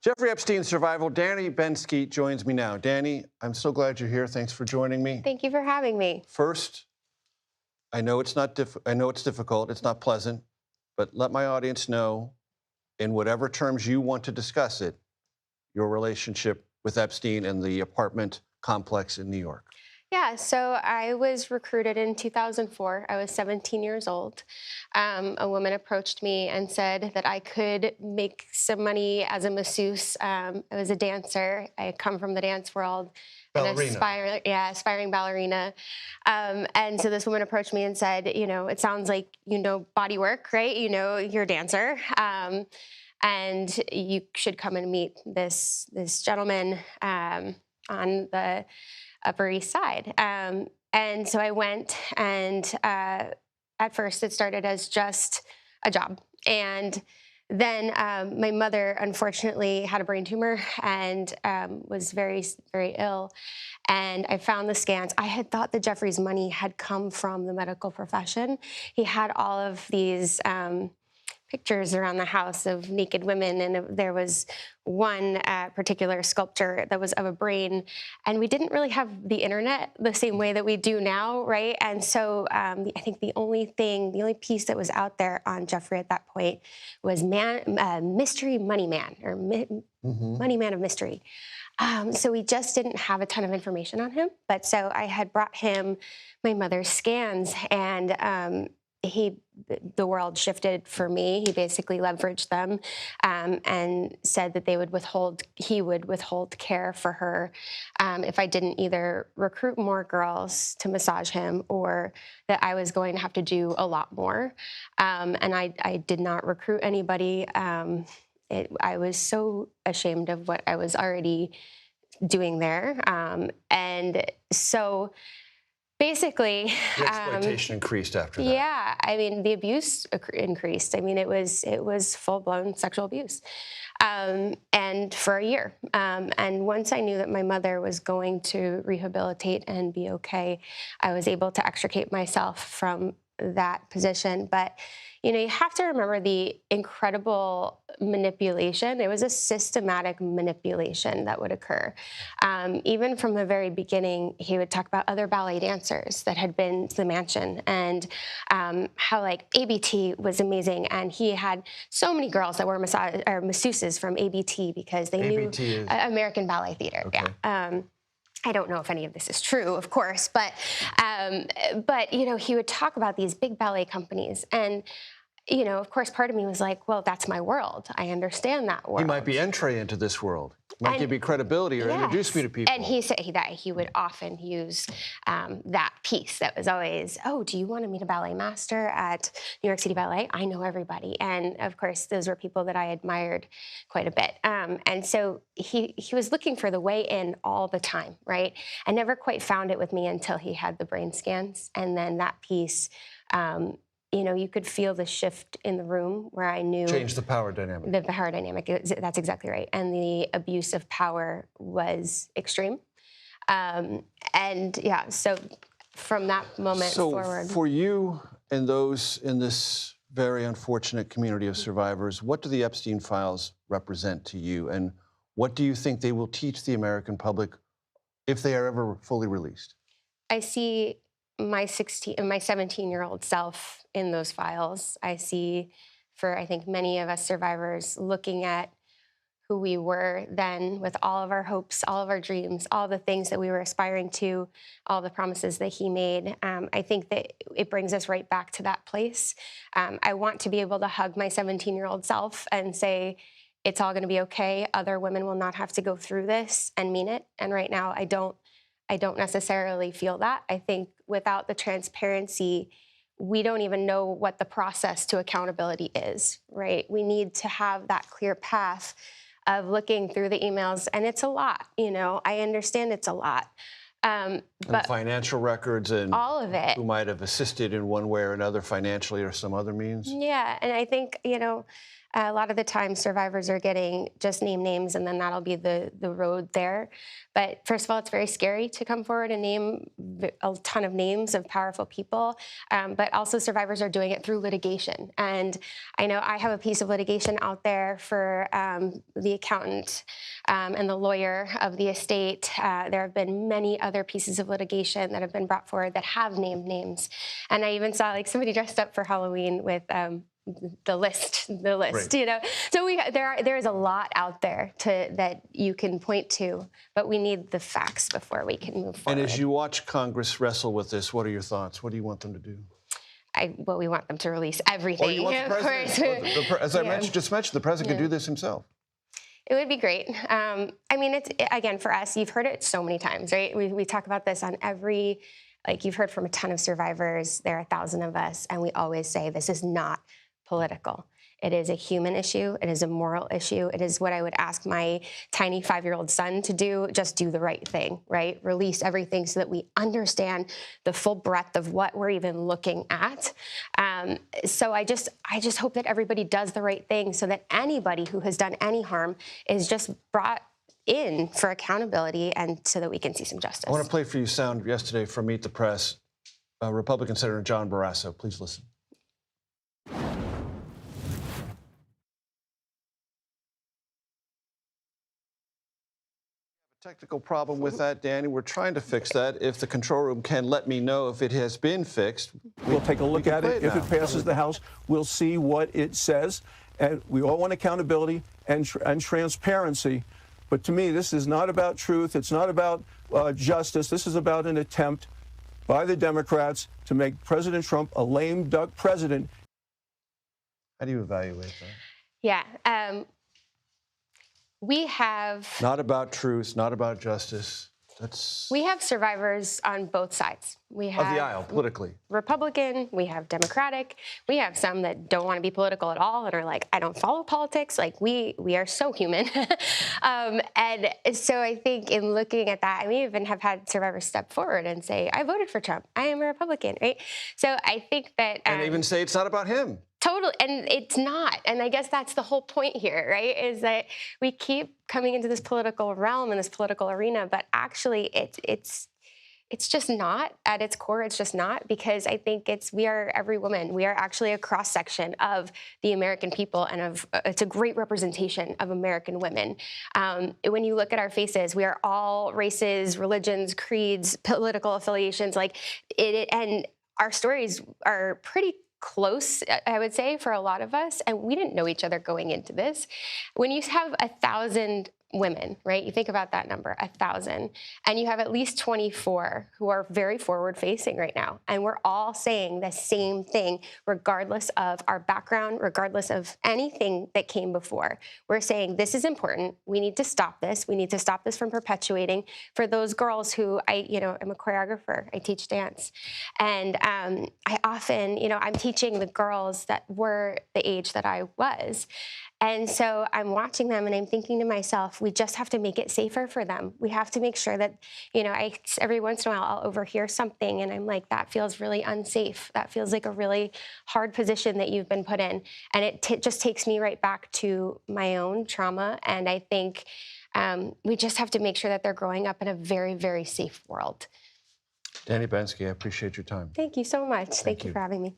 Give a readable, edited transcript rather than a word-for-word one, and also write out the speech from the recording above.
Jeffrey Epstein survival. Danielle Bensky joins me now. Danny, I'm so glad you're here. Thanks for joining me. Thank you for having me. First, I know it's difficult. It's not pleasant, but let my audience know, in whatever terms you want to discuss it, your relationship with Epstein and the apartment complex in New York. Yeah, so I was recruited in 2004. I was 17 years old. A woman approached me and said that I could make some money as a masseuse. I was a dancer. I come from the dance world. Ballerina. Aspiring ballerina. And so this woman approached me and said, it sounds like you know body work, right? You know, you're a dancer. And you should come and meet this gentleman on the Upper East Side. And so I went, and at first it started as just a job. And then my mother, unfortunately, had a brain tumor and was very, very ill. And I found the scans. I had thought that Jeffrey's money had come from the medical profession. He had all of these pictures around the house of naked women, and there was one particular sculpture that was of a brain, and we didn't really have the internet the same way that we do now, right? And so I think the only piece that was out there on Jeffrey at that point was Mystery Money Man, or Money Man of Mystery. So we just didn't have a ton of information on him, but so I had brought him my mother's scans, and the world shifted for me. He basically leveraged them and said that he would withhold care for her if I didn't either recruit more girls to massage him, or that I was going to have to do a lot more. And I did not recruit anybody. I was so ashamed of what I was already doing there. And so basically, the exploitation increased after that. Yeah, I mean, the abuse increased. I mean, it was full-blown sexual abuse, and for a year. And once I knew that my mother was going to rehabilitate and be okay, I was able to extricate myself from that position. But you have to remember the incredible manipulation. It was a systematic manipulation that would occur. Even from the very beginning, he would talk about other ballet dancers that had been to the mansion, and how like ABT was amazing. And he had so many girls that were masseuses from ABT because they ABT knew American Ballet Theater. Okay. Yeah. I don't know if any of this is true, of course, but he would talk about these big ballet companies, and of course, part of me was like, well, that's my world. I understand that world. He might be entree into this world. Might give me credibility or introduce me to people. And he said that he would often use that piece that was always, oh, do you want to meet a ballet master at New York City Ballet? I know everybody. And of course, those were people that I admired quite a bit. And so he was looking for the way in all the time, right? I never quite found it with me until he had the brain scans. And then that piece, you could feel the shift in the room where I knew... Change the power dynamic. The power dynamic, that's exactly right. And the abuse of power was extreme. So from that moment forward... So for you and those in this very unfortunate community of survivors, what do the Epstein files represent to you? And what do you think they will teach the American public if they are ever fully released? I see my 17-year-old self in those files. I see, for I think many of us survivors, looking at who we were then with all of our hopes, all of our dreams, all the things that we were aspiring to, all the promises that he made. I think that it brings us right back to that place. I want to be able to hug my 17-year-old self and say, it's all going to be okay. Other women will not have to go through this, and mean it. And right now, I don't necessarily feel that. I think without the transparency, we don't even know what the process to accountability is, right? We need to have that clear path of looking through the emails, and it's a lot, I understand it's a lot. But financial records and all of it. Who might have assisted in one way or another financially or some other means? Yeah, and I think, A lot of the time, survivors are getting just name names, and then that'll be the road there. But first of all, it's very scary to come forward and name a ton of names of powerful people. But also, survivors are doing it through litigation. And I know I have a piece of litigation out there for the accountant and the lawyer of the estate. There have been many other pieces of litigation that have been brought forward that have named names. And I even saw like somebody dressed up for Halloween with the list, Right. you know. So there is a lot out there that you can point to, but we need the facts before we can move forward. And as you watch Congress wrestle with this, what are your thoughts? What do you want them to do? Well, we want them to release everything. Or you want the president? As I just mentioned, the president could do this himself. It would be great. I mean, it's, again, for us, you've heard it so many times, right? We talk about this on every, like you've heard from a ton of survivors. There are 1,000 of us, and we always say this is not political. It is a human issue. It is a moral issue. It is what I would ask my tiny 5-year-old son to do. Just do the right thing, right? Release everything so that we understand the full breadth of what we're even looking at. So I just hope that everybody does the right thing so that anybody who has done any harm is just brought in for accountability and so that we can see some justice. I want to play for you sound yesterday from Meet the Press, Republican Senator John Barrasso. Please listen. Technical problem with that, Danny. We're trying to fix that. If the control room can let me know if it has been fixed, we'll take a look at it. If it passes the House, we'll see what it says. And we all want accountability and transparency. But to me, this is not about truth. It's not about justice. This is about an attempt by the Democrats to make President Trump a lame duck president. How do you evaluate that? Yeah. We have... Not about truth, not about justice. We have survivors on both sides. We have of the aisle, politically. Republican, we have Democratic, we have some that don't want to be political at all and are like, I don't follow politics. Like, we are so human. And so I think in looking at that, we even have had survivors step forward and say, I voted for Trump. I am a Republican, right? So I think that... and even say it's not about him. Totally, and it's not. And I guess that's the whole point here, right? Is that we keep coming into this political realm and this political arena, but actually it's just not at its core. It's just not, because I think we are every woman. We are actually a cross section of the American people, and it's a great representation of American women. When you look at our faces, we are all races, religions, creeds, political affiliations, and our stories are pretty close, I would say, for a lot of us, and we didn't know each other going into this. When you have 1,000 women, right? You think about that number, 1,000, and you have at least 24 who are very forward-facing right now, and we're all saying the same thing, regardless of our background, regardless of anything that came before. We're saying this is important. We need to stop this. We need to stop this from perpetuating. For those girls who I'm a choreographer. I teach dance, and I often, I'm teaching the girls that were the age that I was. And so I'm watching them and I'm thinking to myself, we just have to make it safer for them. We have to make sure that, every once in a while I'll overhear something and I'm like, that feels really unsafe. That feels like a really hard position that you've been put in. And it just takes me right back to my own trauma. And I think we just have to make sure that they're growing up in a very, very safe world. Danielle Bensky, I appreciate your time. Thank you so much. Thank you for having me.